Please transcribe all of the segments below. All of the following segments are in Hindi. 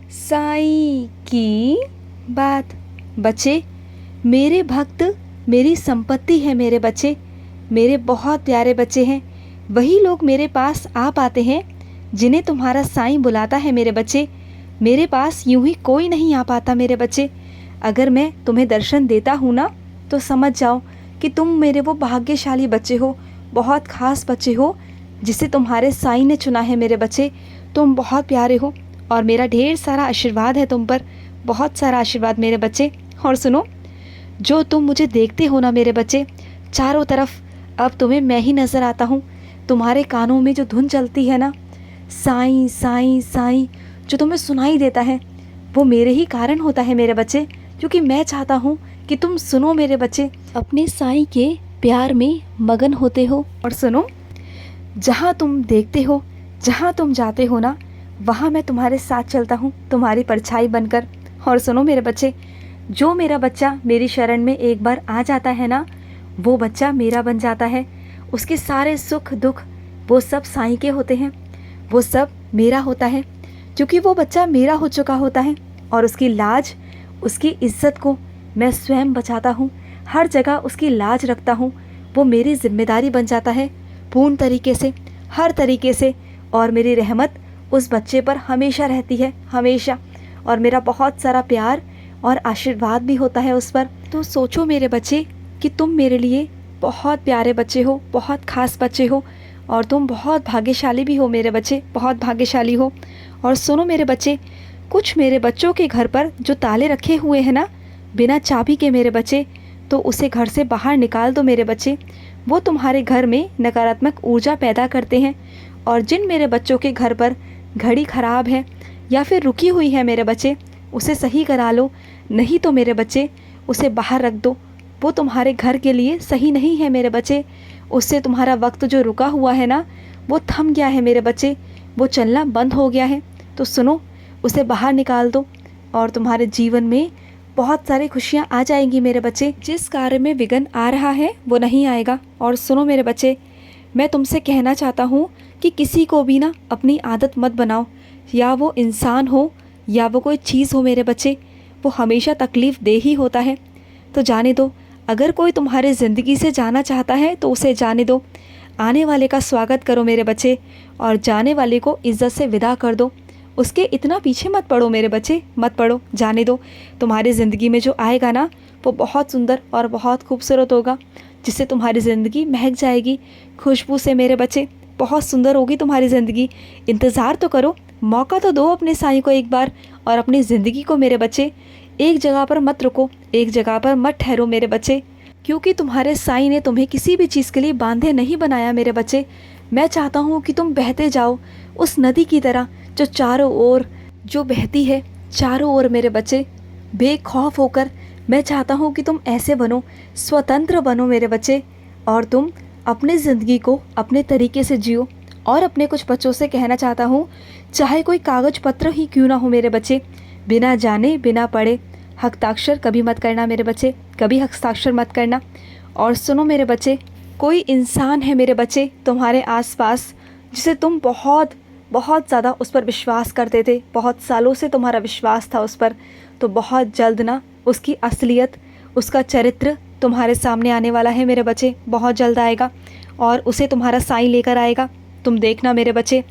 साईं की बात। बच्चे, मेरे भक्त मेरी संपत्ति है मेरे बच्चे, मेरे बहुत प्यारे बच्चे हैं। वही लोग मेरे पास आ पाते हैं जिन्हें तुम्हारा साईं बुलाता है मेरे बच्चे। मेरे पास यूं ही कोई नहीं आ पाता मेरे बच्चे। अगर मैं तुम्हें दर्शन देता हूँ ना, तो समझ जाओ कि तुम मेरे वो भाग्यशाली बच्चे हो, बहुत ख़ास बच्चे हो जिसे तुम्हारे साईं ने चुना है मेरे बच्चे। तुम बहुत प्यारे हो और मेरा ढेर सारा आशीर्वाद है तुम पर, बहुत सारा आशीर्वाद मेरे बच्चे। और सुनो, जो तुम मुझे देखते हो ना मेरे बच्चे, चारों तरफ अब तुम्हें मैं ही नज़र आता हूँ। तुम्हारे कानों में जो धुन चलती है ना, साईं साईं साईं, जो तुम्हें सुनाई देता है, वो मेरे ही कारण होता है मेरे बच्चे, क्योंकि मैं चाहता हूँ कि तुम सुनो मेरे बच्चे, अपने साईं के प्यार में मगन होते हो। और सुनो, जहाँ तुम देखते हो, जहाँ तुम जाते हो ना, वहाँ मैं तुम्हारे साथ चलता हूँ, तुम्हारी परछाई बनकर। और सुनो मेरे बच्चे, जो मेरा बच्चा मेरी शरण में एक बार आ जाता है ना, वो बच्चा मेरा बन जाता है। उसके सारे सुख दुख वो सब साईं के होते हैं, वो सब मेरा होता है, क्योंकि वो बच्चा मेरा हो चुका होता है। और उसकी लाज, उसकी इज्जत को मैं स्वयं बचाता हूँ, हर जगह उसकी लाज रखता हूँ। वो मेरी जिम्मेदारी बन जाता है पूर्ण तरीके से, हर तरीके से। और मेरी रहमत उस बच्चे पर हमेशा रहती है, हमेशा। और मेरा बहुत सारा प्यार और आशीर्वाद भी होता है उस पर। तो सोचो मेरे बच्चे कि तुम मेरे लिए बहुत प्यारे बच्चे हो, बहुत ख़ास बच्चे हो, और तुम बहुत भाग्यशाली भी हो मेरे बच्चे, बहुत भाग्यशाली हो। और सुनो मेरे बच्चे, कुछ मेरे बच्चों के घर पर जो ताले रखे हुए हैं ना, बिना चाबी के मेरे बच्चे, तो उसे घर से बाहर निकाल दो मेरे बच्चे। वो तुम्हारे घर में नकारात्मक ऊर्जा पैदा करते हैं। और जिन मेरे बच्चों के घर पर घड़ी ख़राब है या फिर रुकी हुई है मेरे बच्चे, उसे सही करा लो, नहीं तो मेरे बच्चे उसे बाहर रख दो। वो तुम्हारे घर के लिए सही नहीं है मेरे बच्चे। उससे तुम्हारा वक्त जो रुका हुआ है ना, वो थम गया है मेरे बच्चे, वो चलना बंद हो गया है। तो सुनो, उसे बाहर निकाल दो और तुम्हारे जीवन में बहुत सारी खुशियाँ आ जाएंगी मेरे बच्चे। जिस कार्य में विघ्न आ रहा है वो नहीं आएगा। और सुनो मेरे बच्चे, मैं तुमसे कहना चाहता हूँ कि किसी को भी ना अपनी आदत मत बनाओ, या वो इंसान हो या वो कोई चीज़ हो मेरे बच्चे, वो हमेशा तकलीफ़ दे ही होता है। तो जाने दो, अगर कोई तुम्हारे ज़िंदगी से जाना चाहता है तो उसे जाने दो। आने वाले का स्वागत करो मेरे बच्चे, और जाने वाले को इज़्ज़त से विदा कर दो। उसके इतना पीछे मत पड़ो मेरे बच्चे, मत पड़ो, जाने दो। तुम्हारी ज़िंदगी में जो आएगा ना, वो बहुत सुंदर और बहुत खूबसूरत होगा, जिससे तुम्हारी ज़िंदगी महक जाएगी खुशबू से मेरे बच्चे। बहुत सुंदर होगी तुम्हारी ज़िंदगी। इंतज़ार तो करो, मौका तो दो अपने साईं को एक बार, और अपनी ज़िंदगी को मेरे बच्चे। एक जगह पर मत रुको, एक जगह पर मत ठहरो मेरे बच्चे, क्योंकि तुम्हारे साईं ने तुम्हें किसी भी चीज़ के लिए बांधे नहीं बनाया मेरे बच्चे। मैं चाहता हूँ कि तुम बहते जाओ उस नदी की तरह, जो चारों ओर जो बहती है, चारों ओर मेरे बच्चे, बेखौफ होकर। मैं चाहता हूँ कि तुम ऐसे बनो, स्वतंत्र बनो मेरे बच्चे, और तुम अपनी ज़िंदगी को अपने तरीके से जियो। और अपने कुछ बच्चों से कहना चाहता हूँ, चाहे कोई कागज़ पत्र ही क्यों ना हो मेरे बच्चे, बिना जाने बिना पढ़े हस्ताक्षर कभी मत करना मेरे बच्चे, कभी हस्ताक्षर मत करना। और सुनो मेरे बच्चे, कोई इंसान है मेरे बच्चे तुम्हारे आसपास जिसे तुम बहुत बहुत ज़्यादा उस पर विश्वास करते थे, बहुत सालों से तुम्हारा विश्वास था उस पर, तो बहुत जल्द ना उसकी असलियत, उसका चरित्र तुम्हारे सामने आने वाला है मेरे बच्चे, बहुत जल्द आएगा, और उसे तुम्हारा साईं लेकर आएगा। तुम देखना मेरे बच्चे,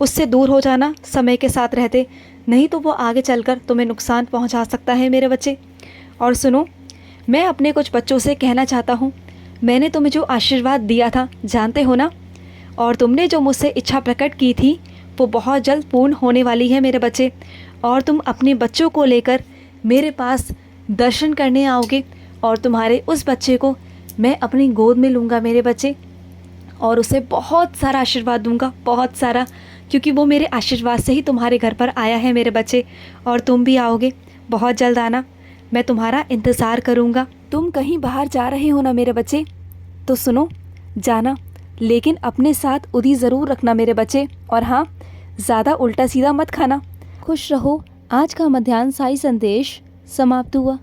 उससे दूर हो जाना समय के साथ रहते, नहीं तो वो आगे चलकर तुम्हें नुकसान पहुंचा सकता है मेरे बच्चे। और सुनो, मैं अपने कुछ बच्चों से कहना चाहता हूँ, मैंने तुम्हें जो आशीर्वाद दिया था जानते हो ना, और तुमने जो मुझसे इच्छा प्रकट की थी वो बहुत जल्द पूर्ण होने वाली है मेरे बच्चे। और तुम अपने बच्चों को लेकर मेरे पास दर्शन करने आओगे, और तुम्हारे उस बच्चे को मैं अपनी गोद में लूँगा मेरे बच्चे, और उसे बहुत सारा आशीर्वाद दूंगा, बहुत सारा, क्योंकि वो मेरे आशीर्वाद से ही तुम्हारे घर पर आया है मेरे बच्चे। और तुम भी आओगे, बहुत जल्द आना, मैं तुम्हारा इंतज़ार करूँगा। तुम कहीं बाहर जा रहे हो ना मेरे बच्चे, तो सुनो, जाना, लेकिन अपने साथ उदी ज़रूर रखना मेरे बच्चे। और हाँ, ज़्यादा उल्टा सीधा मत खाना। खुश रहो। आज का मध्याह्न साई संदेश समाप्त हुआ।